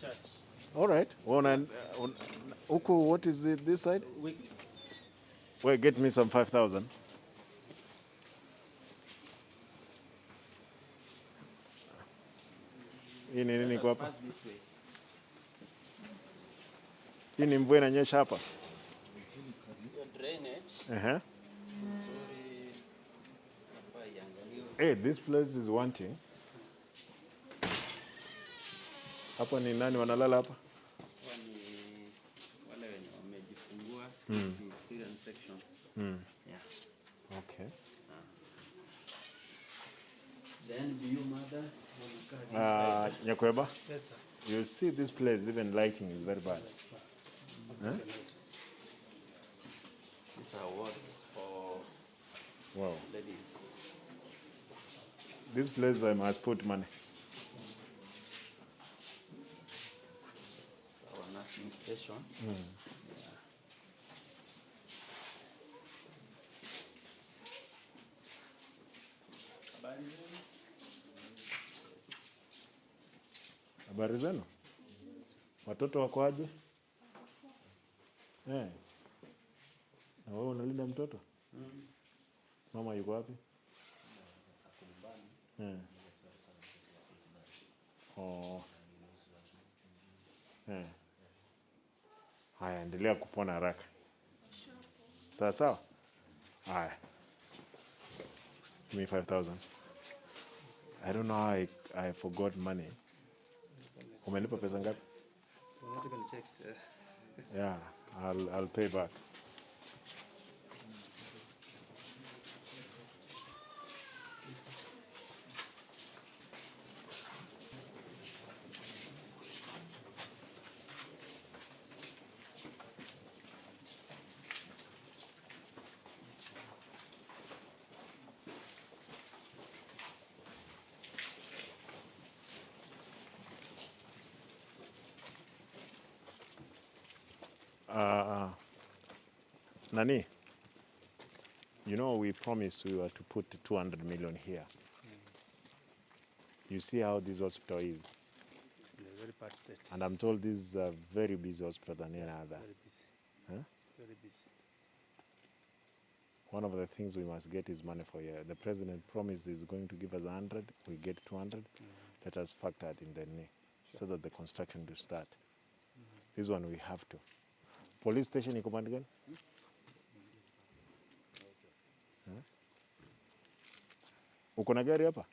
Church. All right. Uku, what is it this side? Weekly. Well, get me some 5,000. Hii ni nini kwa hapa? Pass this way. Hii ni mvua inanyesha hapa. Your drainage. Uh-huh. Sorry. Hey, this place is wanting. Hapa ni nani wanalala hapa? Wale wenye wamejifungua. This is Syrian section. Yeah. Okay. Then do you mothers want to car this side? Nyakweba? Yes, sir. You see this place, even lighting is very bad. Huh? These are wards for ladies. This place I must put money. It's our nursing station. Yeah. Habari zenu? Watoto wako aje? Na wewe unalinda mtoto? Mama yuko wapi? Haya, endelea kupona haraka. Sawa? Haya. Give me 5,000. I don't know how I forgot money. Umelipa pesa ngapi? Not even check, sir. Yeah, I'll pay back. Nani, you know we promised we were to put 200 million here. You see how this hospital is. In a very bad state. And I'm told this is a very busy hospital than any other. Very busy. Huh? Very busy. One of the things we must get is money for here. The president promised he's going to give us 100, we get 200. Let us factor it in the knee so that the construction will start. This one we have to. Police station iko pande gani? Uko na gari hapa?